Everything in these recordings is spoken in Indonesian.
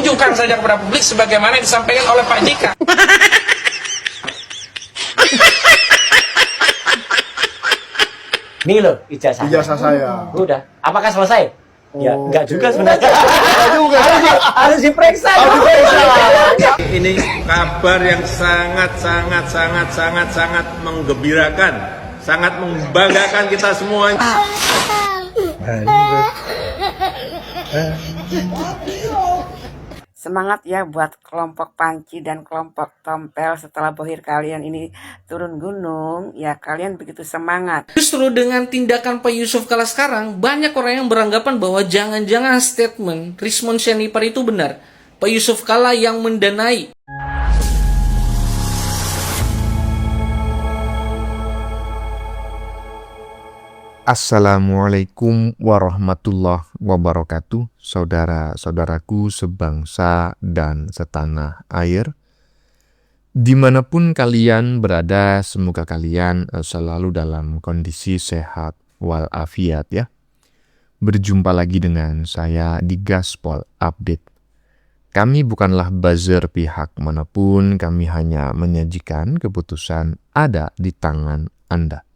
tunjukkan saja kepada publik sebagaimana yang disampaikan oleh Pak JK. Nih loh ijazah. Ijazah saya. Udah. Apakah selesai? Ya, Oh, enggak juga oke. sebenarnya. Enggak juga. Harus diperiksa. Ini kabar yang sangat menggembirakan, sangat membanggakan kita semua. Semangat ya buat kelompok Panci dan kelompok Tompel setelah bohir kalian ini turun gunung. Ya kalian begitu semangat. Justru dengan tindakan Pak Yusuf Kalla sekarang, banyak orang yang beranggapan bahwa jangan-jangan statement Rismon Syahipar itu benar. Pak Yusuf Kalla yang mendanai. Assalamualaikum warahmatullahi wabarakatuh, saudara-saudaraku sebangsa dan setanah air. Dimanapun kalian berada, semoga kalian selalu dalam kondisi sehat walafiat ya. Berjumpa lagi dengan saya di Gaspol Update. Kami bukanlah buzzer pihak manapun, kami hanya menyajikan keputusan ada di tangan Anda.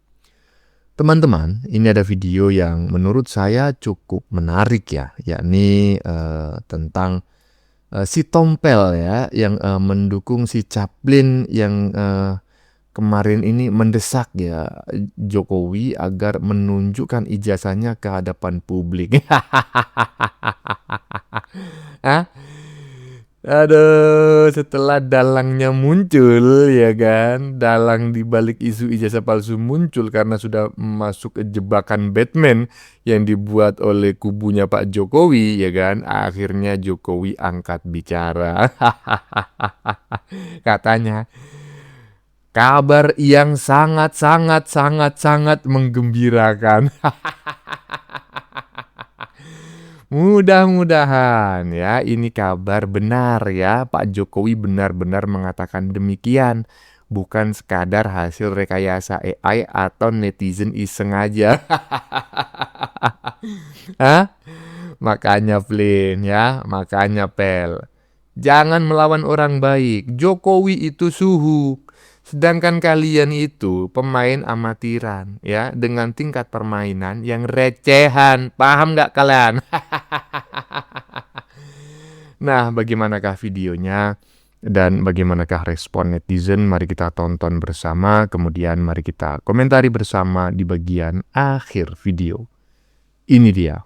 Teman-teman, ini ada video yang menurut saya cukup menarik ya, yakni tentang si Tompel ya, yang mendukung si Caplin yang kemarin ini mendesak ya Jokowi agar menunjukkan ijazahnya ke hadapan publik. Hah? Aduh, setelah dalangnya muncul ya kan, dalang di balik isu ijazah palsu muncul karena sudah masuk ke jebakan Batman yang dibuat oleh kubunya Pak Jokowi ya kan, akhirnya Jokowi angkat bicara. Katanya, kabar yang sangat menggembirakan. Mudah-mudahan ya ini kabar benar ya, Pak Jokowi benar-benar mengatakan demikian, bukan sekadar hasil rekayasa AI atau netizen iseng aja. Hah? Makanya Plin ya, makanya Pel, jangan melawan orang baik. Jokowi itu suhu, sedangkan kalian itu pemain amatiran ya, dengan tingkat permainan yang recehan. Paham nggak kalian? Nah, bagaimanakah videonya dan bagaimanakah respon netizen? Mari kita tonton bersama, kemudian mari kita komentari bersama di bagian akhir video. Ini dia.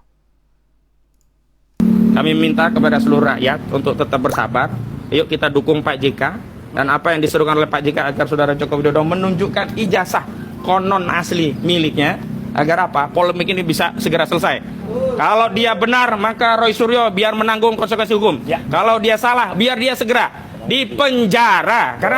Kami minta kepada seluruh rakyat untuk tetap bersabar. Yuk kita dukung Pak JK. Dan apa yang diserukan oleh Pak JK agar Saudara Joko Widodo menunjukkan ijazah konon asli miliknya. Agar apa? Polemik ini bisa segera selesai. Kalau dia benar, maka Roy Suryo biar menanggung konsekuensi hukum. Ya. Kalau dia salah, biar dia segera dipenjara. Karena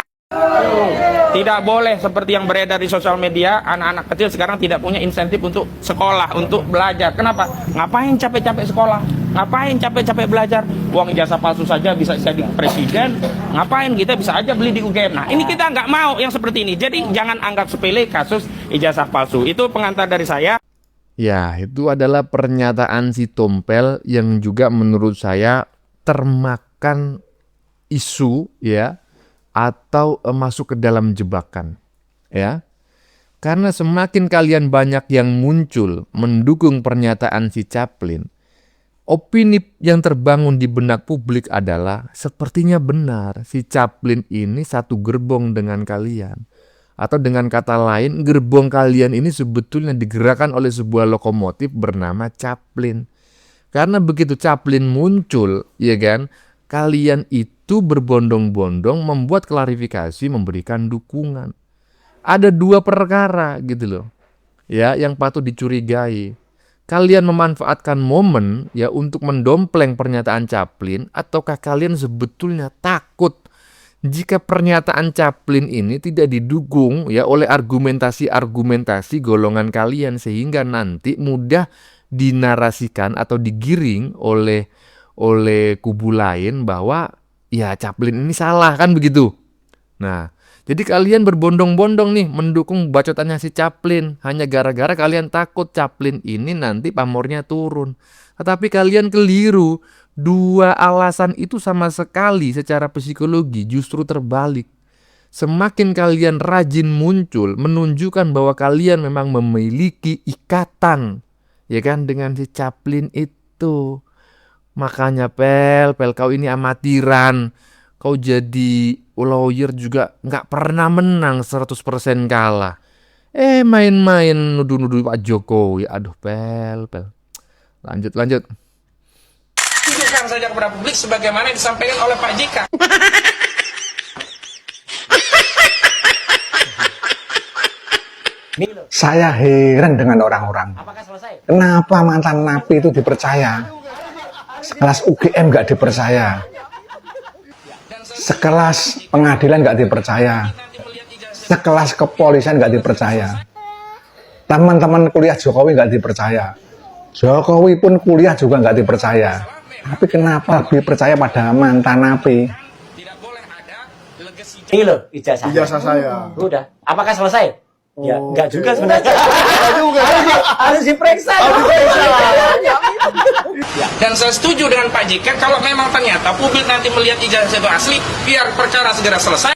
tidak boleh seperti yang beredar di sosial media, anak-anak kecil sekarang tidak punya insentif untuk sekolah, untuk belajar. Kenapa? Ngapain capek-capek sekolah? Ngapain capek-capek belajar? Uang ijazah palsu saja bisa jadi presiden. Ngapain kita bisa aja beli di UGM? Nah, ini kita nggak mau yang seperti ini. Jadi jangan anggap sepele kasus ijazah palsu. Itu pengantar dari saya. Ya, itu adalah pernyataan si Tompel yang juga menurut saya termakan isu ya, atau masuk ke dalam jebakan ya. Karena semakin kalian banyak yang muncul mendukung pernyataan si Caplin, opini yang terbangun di benak publik adalah sepertinya benar si Caplin ini satu gerbong dengan kalian. Atau dengan kata lain, gerbong kalian ini sebetulnya digerakkan oleh sebuah lokomotif bernama Caplin. Karena begitu Caplin muncul, ya kan, kalian itu berbondong-bondong membuat klarifikasi, memberikan dukungan. Ada dua perkara gitu loh, ya, yang patut dicurigai. Kalian memanfaatkan momen ya untuk mendompleng pernyataan Caplin, ataukah kalian sebetulnya takut jika pernyataan Caplin ini tidak didukung ya oleh argumentasi-argumentasi golongan kalian, sehingga nanti mudah dinarasikan atau digiring oleh kubu lain bahwa ya Caplin ini salah, kan begitu. Nah, jadi kalian berbondong-bondong nih mendukung bacotannya si Caplin hanya gara-gara kalian takut Caplin ini nanti pamornya turun. Tetapi kalian keliru. Dua alasan itu sama sekali secara psikologi justru terbalik. Semakin kalian rajin muncul, menunjukkan bahwa kalian memang memiliki ikatan, ya kan, dengan si Chaplin itu. Makanya pel kau ini amatiran. Kau jadi lawyer juga nggak pernah menang, 100% kalah. Main-main nuduh-nuduh Pak Jokowi. Aduh pel. Lanjut. Tunjukkan saja kepada publik sebagaimana yang disampaikan oleh Pak JK. Nih loh. Saya heran dengan orang-orang. Apakah selesai? Kenapa mantan napi itu dipercaya? Sekelas UGM nggak dipercaya. Sekelas pengadilan nggak dipercaya. Sekelas kepolisian nggak dipercaya. Teman-teman kuliah Jokowi nggak dipercaya. Jokowi pun kuliah juga nggak dipercaya. Tapi kenapa lebih percaya pada mantan napi? Tidak boleh ada legasi Ini loh ijazahnya. Ijazah saya. Udah. Apakah selesai? Ya, Oh, enggak oke. juga sebenarnya. Enggak juga. Harus diperiksa. Dan saya setuju dengan Pak JK kalau memang ternyata publik nanti melihat ijazah itu asli, biar perkara segera selesai.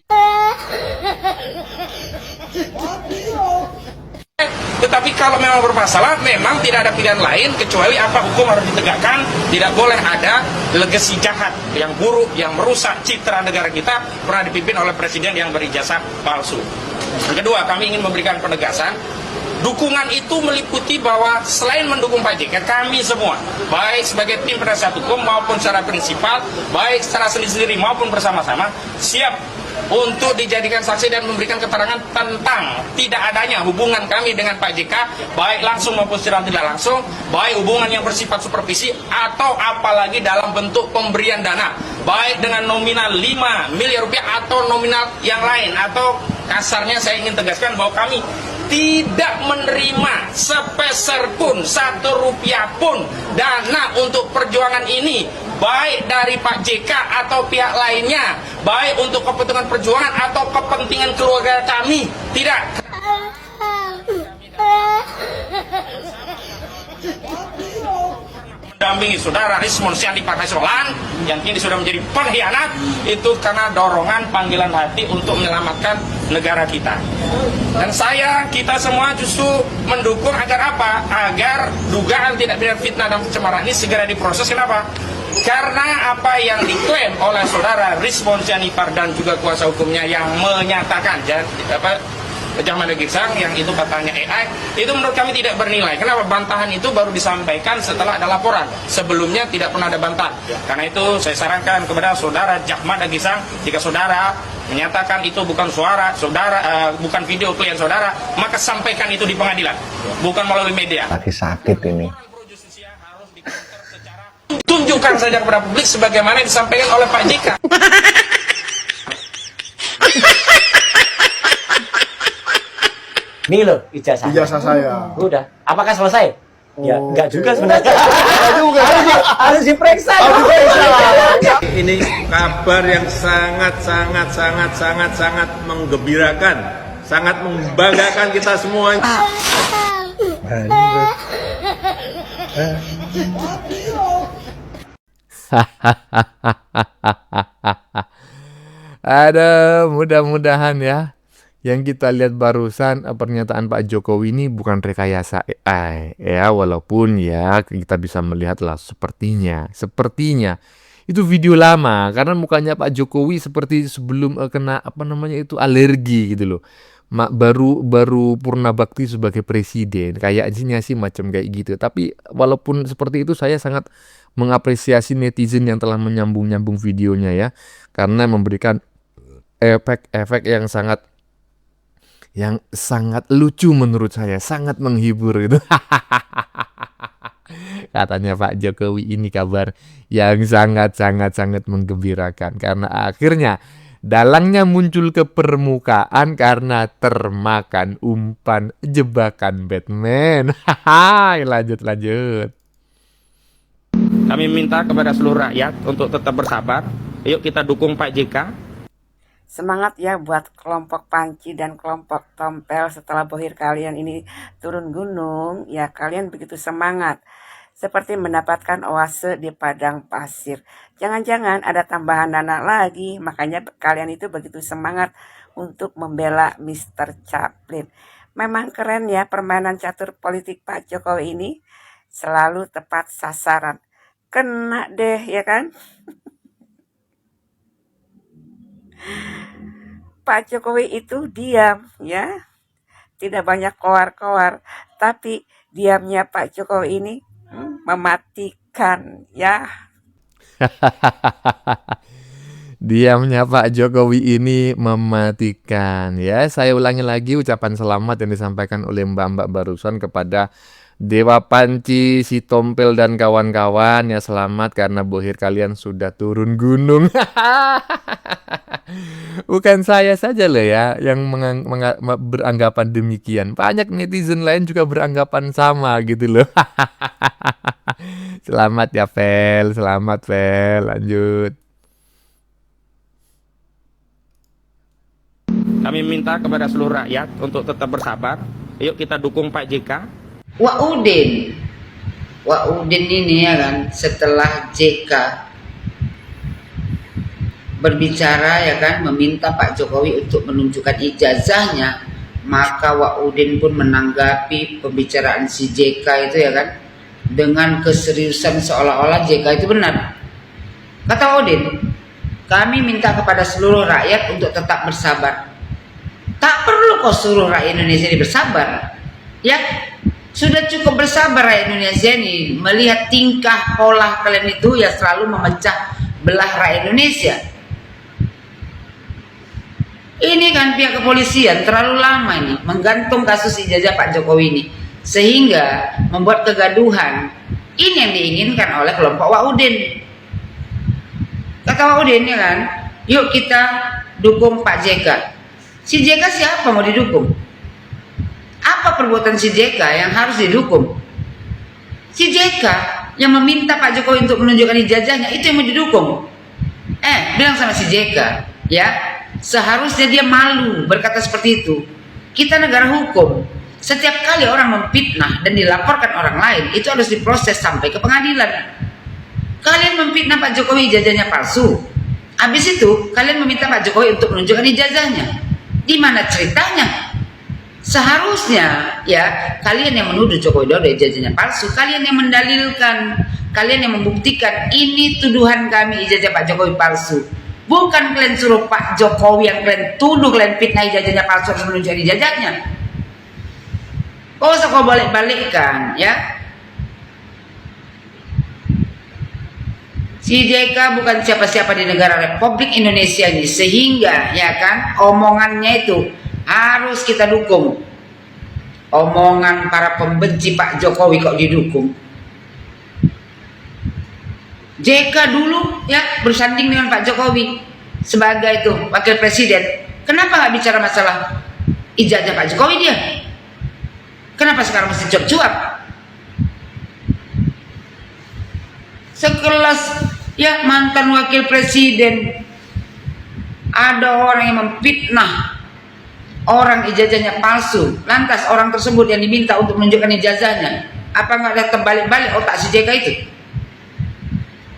Tetapi kalau memang bermasalah, memang tidak ada pilihan lain kecuali apa, hukum harus ditegakkan. Tidak boleh ada legasi jahat yang buruk, yang merusak citra negara kita pernah dipimpin oleh presiden yang berijazah palsu. Yang kedua, kami ingin memberikan penegasan. Dukungan itu meliputi bahwa selain mendukung Pak JK, kami semua, baik sebagai tim penasihat hukum maupun secara prinsipal, baik secara sendiri-sendiri maupun bersama-sama, siap untuk dijadikan saksi dan memberikan keterangan tentang tidak adanya hubungan kami dengan Pak JK, baik langsung maupun secara tidak langsung, baik hubungan yang bersifat supervisi atau apalagi dalam bentuk pemberian dana, baik dengan nominal 5 miliar rupiah atau nominal yang lain, atau kasarnya saya ingin tegaskan bahwa kami tidak menerima sepeser pun, 1 rupiah pun dana untuk perjuangan ini, baik dari Pak JK atau pihak lainnya, baik untuk kepentingan perjuangan atau kepentingan keluarga kami. Tidak. Mendampingi saudara Rismon Syandi Partai Solan yang kini sudah menjadi pengkhianat itu karena dorongan panggilan hati untuk menyelamatkan negara kita. Dan kita semua justru mendukung agar apa? Agar dugaan tidak pidana fitnah dan pencemaran ini segera diproses. Kenapa? Karena apa yang diklaim oleh saudara Rismon Syandi dan juga kuasa hukumnya yang menyatakan Jahmada Girsang yang itu katanya AI, itu menurut kami tidak bernilai. Kenapa? Bantahan itu baru disampaikan setelah ada laporan. Sebelumnya tidak pernah ada bantahan. Karena itu saya sarankan kepada saudara Jahmada Girsang, jika saudara menyatakan itu bukan suara saudara, bukan video klien saudara, maka sampaikan itu di pengadilan, bukan melalui media. Lagi sakit ini. Tunjukkan saja kepada publik sebagaimana yang disampaikan oleh Pak JK. Nih loh ijazahnya. Ijazah saya. Udah. Apakah selesai? Ya, Oh, enggak oke. juga sebenarnya. Enggak juga. Harus diperiksa. Ini kabar yang sangat menggembirakan, sangat membanggakan kita semua. Ada mudah-mudahan ya. Yang kita lihat barusan pernyataan Pak Jokowi ini bukan rekayasa AI ya, walaupun ya kita bisa melihat lah sepertinya itu video lama karena mukanya Pak Jokowi seperti sebelum kena alergi gitu loh. Baru purna bakti sebagai presiden kayaknya sih macam kayak gitu. Tapi walaupun seperti itu saya sangat mengapresiasi netizen yang telah menyambung videonya ya, karena memberikan efek-efek yang sangat lucu menurut saya, sangat menghibur gitu. Katanya Pak Jokowi ini kabar yang sangat menggembirakan karena akhirnya dalangnya muncul ke permukaan karena termakan umpan jebakan Batman. Lanjut. Kami minta kepada seluruh rakyat untuk tetap bersabar. Yuk kita dukung Pak JK. Semangat ya buat kelompok Panci dan kelompok Tompel setelah bohir kalian ini turun gunung. Ya kalian begitu semangat. seperti mendapatkan oase di padang pasir. Jangan-jangan ada tambahan dana lagi, makanya kalian itu begitu semangat untuk membela Mr. Chaplin. Memang keren ya permainan catur politik Pak Jokowi ini, selalu tepat sasaran. Kena deh ya kan? Pak Jokowi itu diam ya, tidak banyak koar-koar, tapi diamnya Pak Jokowi ini mematikan ya. Diamnya Pak Jokowi ini mematikan. Ya, saya ulangi lagi ucapan selamat yang disampaikan oleh Mbak-mbak barusan kepada Dewa Panci, si Tompel dan kawan-kawan. Ya, selamat karena bohir kalian sudah turun gunung. Bukan saya saja loh ya yang beranggapan demikian. Banyak netizen lain juga beranggapan sama gitu loh. Selamat ya Vel, selamat Vel, lanjut. Kami minta kepada seluruh rakyat untuk tetap bersabar. Yuk kita dukung Pak JK. Wak Udin ini ya kan, setelah JK berbicara ya kan, meminta Pak Jokowi untuk menunjukkan ijazahnya, maka Wak Udin pun menanggapi pembicaraan si JK itu ya kan, dengan keseriusan seolah-olah JK itu benar. Kata Wak Udin, kami minta kepada seluruh rakyat untuk tetap bersabar. Tak perlu kok suruh rakyat Indonesia ini bersabar. Ya, sudah cukup bersabar rakyat Indonesia ini melihat tingkah pola kalian itu ya selalu memecah belah rakyat Indonesia. Ini kan pihak kepolisian terlalu lama ini menggantung kasus ijazah Pak Jokowi ini, sehingga membuat kegaduhan. Ini yang diinginkan oleh kelompok Wak Udin. Kata Wak Udin ya kan, yuk kita dukung Pak JK. Si JK siapa mau didukung? Apa perbuatan si JK yang harus didukung? Si JK yang meminta Pak Jokowi untuk menunjukkan ijazahnya, itu yang mau didukung. Bilang sama si JK, ya, seharusnya dia malu berkata seperti itu. Kita negara hukum. Setiap kali orang memfitnah dan dilaporkan orang lain, itu harus diproses sampai ke pengadilan. Kalian memfitnah Pak Jokowi ijazahnya palsu. Habis itu, kalian meminta Pak Jokowi untuk menunjukkan ijazahnya. Di mana ceritanya? Seharusnya ya kalian yang menuduh Joko Widodo ijazahnya palsu, kalian yang mendalilkan, kalian yang membuktikan ini tuduhan kami ijazah Pak Jokowi palsu. Bukan kalian suruh Pak Jokowi yang kalian tuduh kalian fitnah ijazahnya palsu harus menunjukkan ijazahnya. Oh, kau balik-balikkan ya. Si JK bukan siapa-siapa di negara Republik Indonesia ini, sehingga ya kan omongannya itu harus kita dukung. Omongan para pembenci Pak Jokowi kok didukung. JK dulu ya bersanding dengan Pak Jokowi sebagai itu wakil presiden. Kenapa nggak bicara masalah ijazah Pak Jokowi dia? Kenapa sekarang mesti cuap-cuap? Sekelas ya mantan wakil presiden, ada orang yang memfitnah orang ijazahnya palsu, lantas orang tersebut yang diminta untuk menunjukkan ijazahnya, apa nggak ada terbalik-balik otak si JK itu?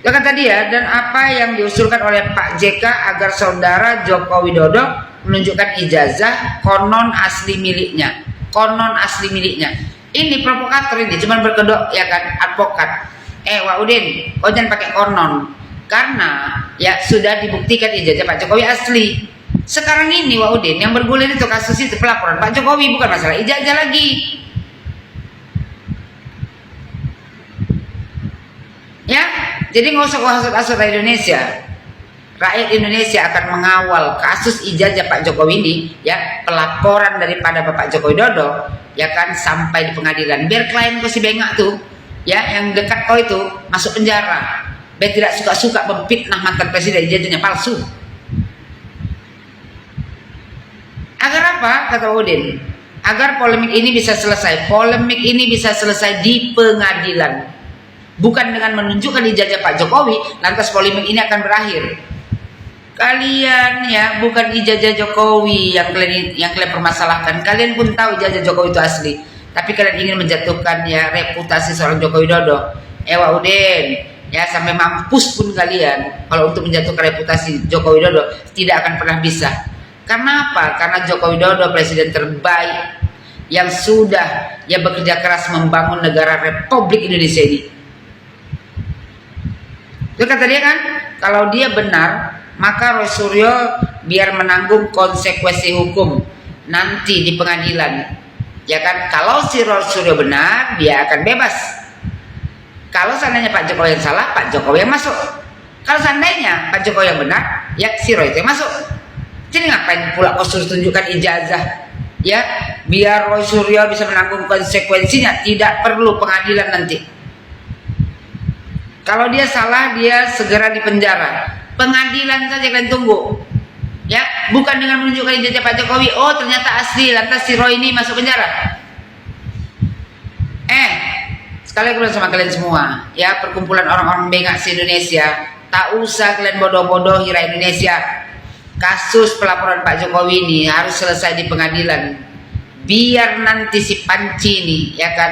Ya kata dia, dan apa yang diusulkan oleh Pak JK agar saudara Joko Widodo menunjukkan ijazah konon asli miliknya, Ini provokator ini, cuman berkedok ya kan, advokat. Wak Udin, kau jangan pakai konon, karena ya sudah dibuktikan ijazah Pak Jokowi asli. Sekarang ini Wak Udin yang bergulir itu kasus itu pelaporan Pak Jokowi, bukan masalah ijazah lagi. Ya, jadi nggak usah hasut-hasut rakyat Indonesia. Rakyat Indonesia akan mengawal kasus ijazah Pak Jokowi ini, ya pelaporan daripada Bapak Joko Widodo, ya kan sampai di pengadilan. Biar klien kau si bengak tuh, ya yang dekat kau itu masuk penjara. Biar tidak suka-suka memfitnah mantan presiden ijazahnya palsu. Agar apa? Kata Udin, agar polemik ini bisa selesai. Polemik ini bisa selesai di pengadilan. Bukan dengan menunjukkan ijazah Pak Jokowi, lantas polemik ini akan berakhir. Kalian ya bukan ijazah Jokowi yang kalian permasalahkan. Kalian pun tahu ijazah Jokowi itu asli. Tapi kalian ingin menjatuhkan ya reputasi seorang Joko Widodo. Wak Udin, ya sampai mampus pun kalian kalau untuk menjatuhkan reputasi Joko Widodo tidak akan pernah bisa. Karena apa? Karena Joko Widodo presiden terbaik yang sudah ya bekerja keras membangun negara Republik Indonesia ini. Itu kata dia kan, kalau dia benar, maka Roy Suryo biar menanggung konsekuensi hukum nanti di pengadilan. Ya kan, kalau si Roy Suryo benar, dia akan bebas. Kalau seandainya Pak Jokowi yang salah, Pak Jokowi yang masuk. Kalau seandainya Pak Jokowi yang benar, ya si Roy itu yang masuk. Jadi ngapain pula kau suruh tunjukkan ijazah? Ya, biar Roy Suryo bisa menanggung konsekuensinya, tidak perlu pengadilan nanti. Kalau dia salah, dia segera dipenjara. Pengadilan saja kalian tunggu. Ya, bukan dengan menunjukkan ijazah Pak Jokowi. Oh, ternyata asli, lantas si Roy ini masuk penjara. Sekali aku bilang sama kalian semua, ya, perkumpulan orang-orang bengak se-Indonesia, tak usah kalian bodoh-bodoh hira Indonesia. Kasus pelaporan Pak Jokowi ini harus selesai di pengadilan. Biar nanti si Panci ini, ya kan,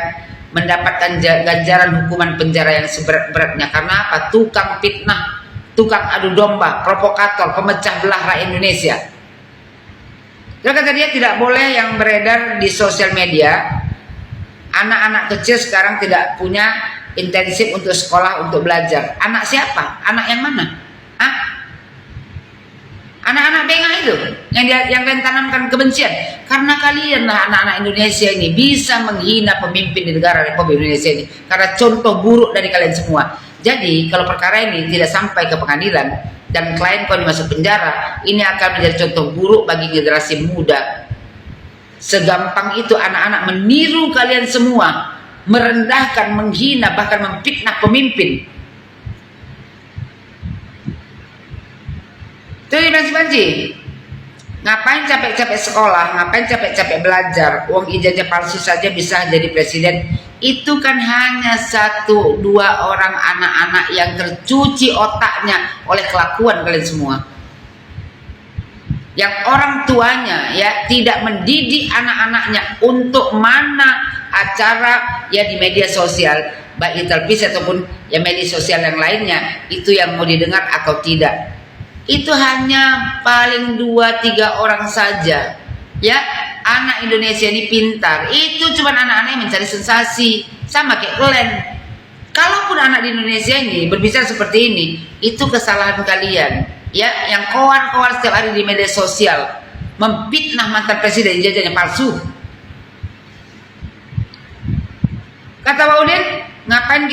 mendapatkan ganjaran hukuman penjara yang seberat-beratnya. Karena apa? Tukang fitnah, tukang adu domba, provokator, pemecah belah rakyat Indonesia. Dia kata dia tidak boleh yang beredar di sosial media. Anak-anak kecil sekarang tidak punya intensif untuk sekolah, untuk belajar. Anak siapa? Anak yang mana? Hah? Anak-anak bengak itu yang kalian tanamkan kebencian. Karena kalian lah anak-anak Indonesia ini bisa menghina pemimpin di negara Republik Indonesia ini. Karena contoh buruk dari kalian semua. Jadi kalau perkara ini tidak sampai ke pengadilan dan klien kau dimasuk penjara, ini akan menjadi contoh buruk bagi generasi muda. Segampang itu anak-anak meniru kalian semua, merendahkan, menghina, bahkan memfitnah pemimpin. Jadi Panci, ngapain capek-capek sekolah, ngapain capek-capek belajar, uang ijazah palsu saja bisa jadi presiden. Itu kan hanya 1-2 orang anak-anak yang tercuci otaknya oleh kelakuan kalian semua. Yang orang tuanya ya tidak mendidik anak-anaknya untuk mana acara ya di media sosial, baik di televisi ataupun ya media sosial yang lainnya, itu yang mau didengar atau tidak. Itu hanya paling 2-3 orang saja. Ya, anak Indonesia ini pintar. Itu cuma anak-anak yang mencari sensasi, sama kayak kalian. Kalaupun anak di Indonesia ini berbicara seperti ini, itu kesalahan kalian. Ya, yang kawan-kawan setiap hari di media sosial memfitnah mantan presiden ijazahnya palsu. Kata Pak Udin, ngapain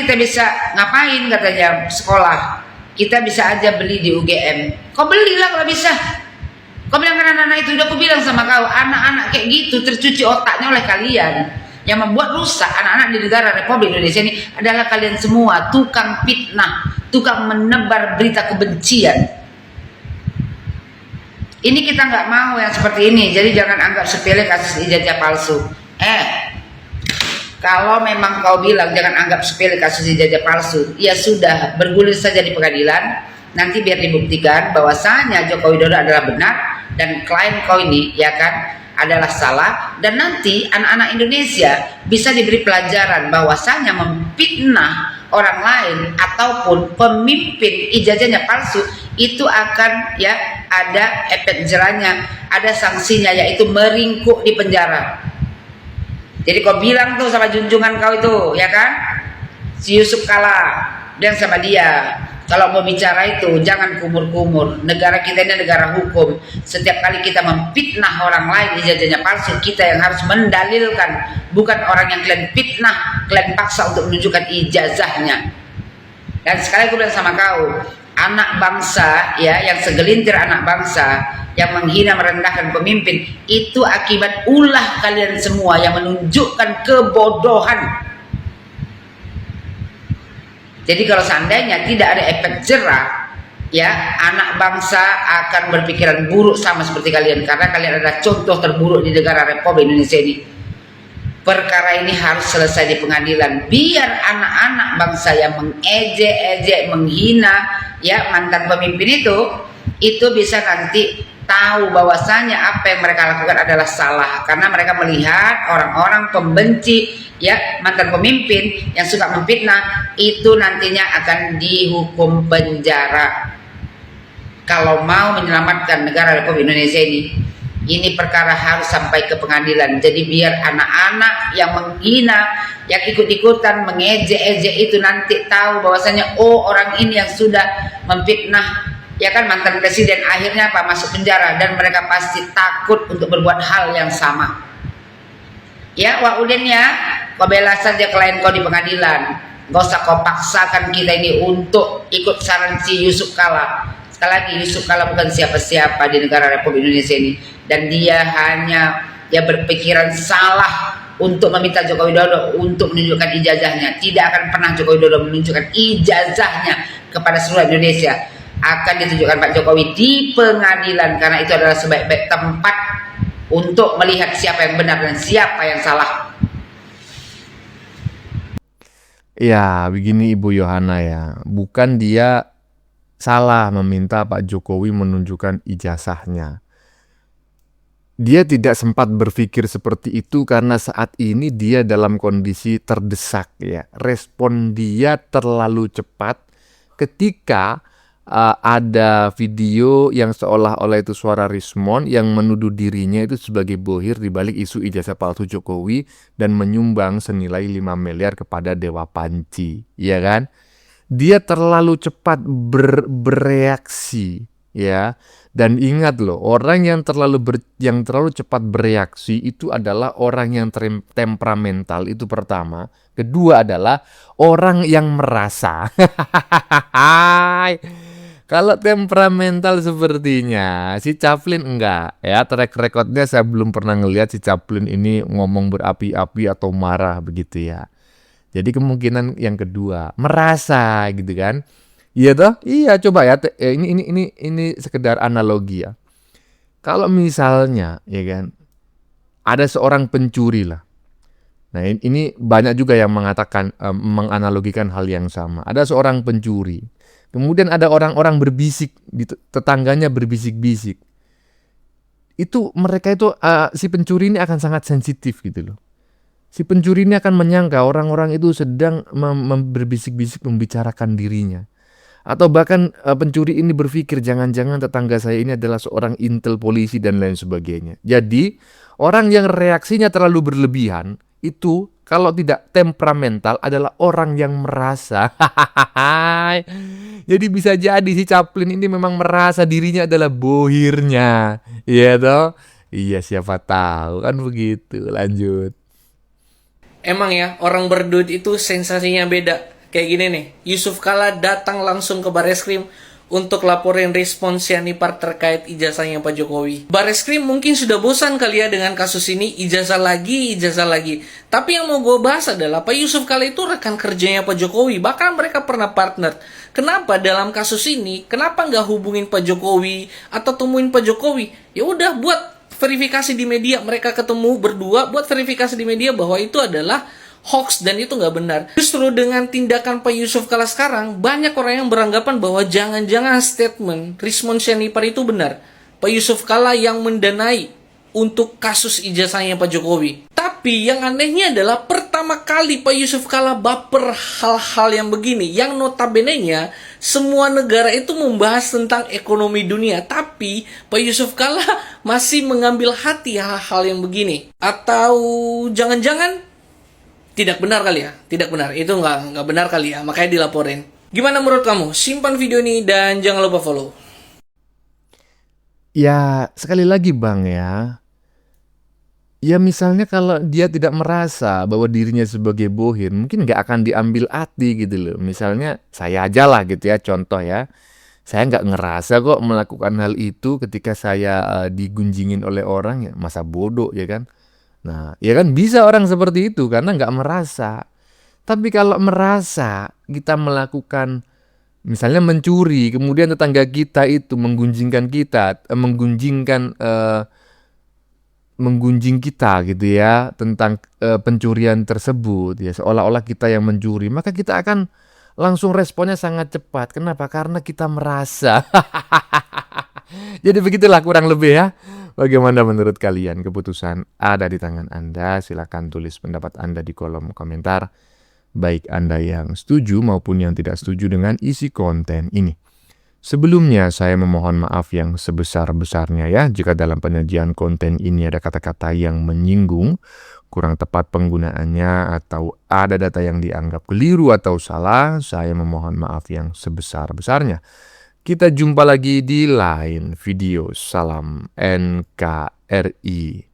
katanya sekolah? Kita bisa aja beli di UGM. Kau belilah kalau bisa. Kau bilang kan anak-anak itu, udah aku bilang sama kau, anak-anak kayak gitu tercuci otaknya oleh kalian. Yang membuat rusak anak-anak di negara Republik Indonesia ini adalah kalian semua, tukang fitnah, tukang menebar berita kebencian. Ini kita nggak mau yang seperti ini, jadi jangan anggap sepele kasus ijazah palsu. Kalau memang kau bilang jangan anggap sepele kasus ijazah palsu, ya sudah, bergulir saja di pengadilan. Nanti biar dibuktikan bahwasanya Joko Widodo adalah benar dan klien kau ini ya kan adalah salah, dan nanti anak-anak Indonesia bisa diberi pelajaran bahwasanya memfitnah orang lain ataupun pemimpin ijazahnya palsu itu akan ya ada efek jerahnya, ada sanksinya, yaitu meringkuk di penjara. Jadi kau bilang tuh sama junjungan kau itu, ya kan, si Yusuf Kala, dan sama dia, kalau mau bicara itu jangan kumur-kumur. Negara kita ini negara hukum. Setiap kali kita memfitnah orang lain ijazahnya palsu, kita yang harus mendalilkan, bukan orang yang kalian fitnah, kalian paksa untuk menunjukkan ijazahnya. Dan sekali aku bilang sama kau, anak bangsa ya, yang segelintir anak bangsa yang menghina merendahkan pemimpin, itu akibat ulah kalian semua yang menunjukkan kebodohan. Jadi kalau seandainya tidak ada efek jerah, ya anak bangsa akan berpikiran buruk sama seperti kalian, karena kalian adalah contoh terburuk di negara Republik Indonesia ini. Perkara ini harus selesai di pengadilan, biar anak-anak bangsa yang mengejek-ejek, menghina ya mantan pemimpin itu bisa nanti tahu bahwasanya apa yang mereka lakukan adalah salah, karena mereka melihat orang-orang pembenci, ya, mantan pemimpin yang suka memfitnah itu nantinya akan dihukum penjara. Kalau mau menyelamatkan negara Republik Indonesia ini perkara harus sampai ke pengadilan. Jadi biar anak-anak yang menghina, yang ikut-ikutan mengejek-ejek itu nanti tahu bahwasanya oh, orang ini yang sudah memfitnah, ya kan, mantan presiden, akhirnya apa, masuk penjara, dan mereka pasti takut untuk berbuat hal yang sama. Ya, Wak Udin, ya, kau bela saja klien kau di pengadilan, gak usah kau paksakan kita ini untuk ikut saran si Yusuf Kala. Sekali lagi, Yusuf Kala bukan siapa-siapa di negara Republik Indonesia ini, dan dia hanya berpikiran salah untuk meminta Joko Widodo untuk menunjukkan ijazahnya. Tidak akan pernah Joko Widodo menunjukkan ijazahnya kepada seluruh Indonesia. Akan ditunjukkan Pak Jokowi di pengadilan, karena itu adalah sebaik-baik tempat untuk melihat siapa yang benar dan siapa yang salah. Ya, begini Ibu Yohana ya, bukan dia salah meminta Pak Jokowi menunjukkan ijazahnya. Dia tidak sempat berpikir seperti itu karena saat ini dia dalam kondisi terdesak ya. Respon dia terlalu cepat ketika ada video yang seolah-olah itu suara Rismon yang menuduh dirinya itu sebagai bohir di balik isu ijazah palsu Jokowi dan menyumbang senilai 5 miliar kepada Dewa Panci, ya kan? Dia terlalu cepat bereaksi, ya. Dan ingat loh, orang yang terlalu cepat bereaksi itu adalah orang yang temperamental, itu pertama. Kedua adalah orang yang merasa. Kalau temperamental sepertinya si Chaplin enggak ya, track recordnya saya belum pernah ngelihat si Chaplin ini ngomong berapi-api atau marah begitu ya. Jadi kemungkinan yang kedua, merasa gitu kan. Iya toh? Iya, coba ya, ini sekedar analogi ya. Kalau misalnya ya kan ada seorang pencuri lah. Nah, ini banyak juga yang mengatakan menganalogikan hal yang sama. Ada seorang pencuri. Kemudian ada orang-orang berbisik, tetangganya berbisik-bisik. Itu mereka itu si pencuri ini akan sangat sensitif gitu loh. Si pencuri ini akan menyangka orang-orang itu sedang berbisik-bisik membicarakan dirinya. Atau bahkan pencuri ini berpikir jangan-jangan tetangga saya ini adalah seorang intel polisi dan lain sebagainya. Jadi orang yang reaksinya terlalu berlebihan itu kalau tidak temperamental adalah orang yang merasa. Jadi bisa jadi si Chaplin ini memang merasa dirinya adalah bohirnya. Iya toh? Iya, siapa tahu kan begitu. Lanjut. Emang ya, orang berduit itu sensasinya beda. Kayak gini nih, Yusuf Kala datang langsung ke Bareskrim untuk laporin respons Sianipar terkait ijazahnya Pak Jokowi. Bareskrim mungkin sudah bosan kali ya dengan kasus ini, ijazah lagi. Tapi yang mau gue bahas adalah Pak Yusuf Kala itu rekan kerjanya Pak Jokowi, bahkan mereka pernah partner. Kenapa dalam kasus ini, kenapa nggak hubungin Pak Jokowi atau temuin Pak Jokowi? Ya udah buat verifikasi di media, mereka ketemu berdua buat verifikasi di media bahwa itu adalah hoax dan itu nggak benar. Justru dengan tindakan Pak Yusuf Kala sekarang, banyak orang yang beranggapan bahwa jangan-jangan statement Rismon Sianipar itu benar. Pak Yusuf Kala yang mendanai untuk kasus ijazahnya Pak Jokowi. Tapi yang anehnya adalah pertama kali Pak Yusuf Kala baper hal-hal yang begini, yang notabene-nya semua negara itu membahas tentang ekonomi dunia, tapi Pak Yusuf Kala masih mengambil hati hal-hal yang begini. Atau jangan-jangan tidak benar kali ya? Tidak benar, itu nggak benar kali ya, makanya dilaporin. Gimana menurut kamu? Simpan video ini dan jangan lupa follow. Ya, sekali lagi Bang ya. Ya misalnya kalau dia tidak merasa bahwa dirinya sebagai bohir, mungkin nggak akan diambil hati gitu loh. Misalnya saya aja lah gitu ya, contoh ya. Saya nggak ngerasa kok melakukan hal itu ketika saya digunjingin oleh orang, ya masa bodoh ya kan. Nah, ya kan bisa orang seperti itu karena nggak merasa. Tapi kalau merasa kita melakukan, misalnya mencuri, kemudian tetangga kita itu menggunjing kita gitu ya tentang pencurian tersebut ya, seolah-olah kita yang mencuri, maka kita akan langsung responnya sangat cepat. Kenapa? Karena kita merasa. Jadi begitulah kurang lebih ya. Bagaimana menurut kalian? Keputusan ada di tangan Anda. Silakan tulis pendapat Anda di kolom komentar. Baik Anda yang setuju maupun yang tidak setuju dengan isi konten ini. Sebelumnya saya memohon maaf yang sebesar-besarnya ya jika dalam penyajian konten ini ada kata-kata yang menyinggung, kurang tepat penggunaannya atau ada data yang dianggap keliru atau salah. Saya memohon maaf yang sebesar-besarnya. Kita jumpa lagi di lain video. Salam NKRI.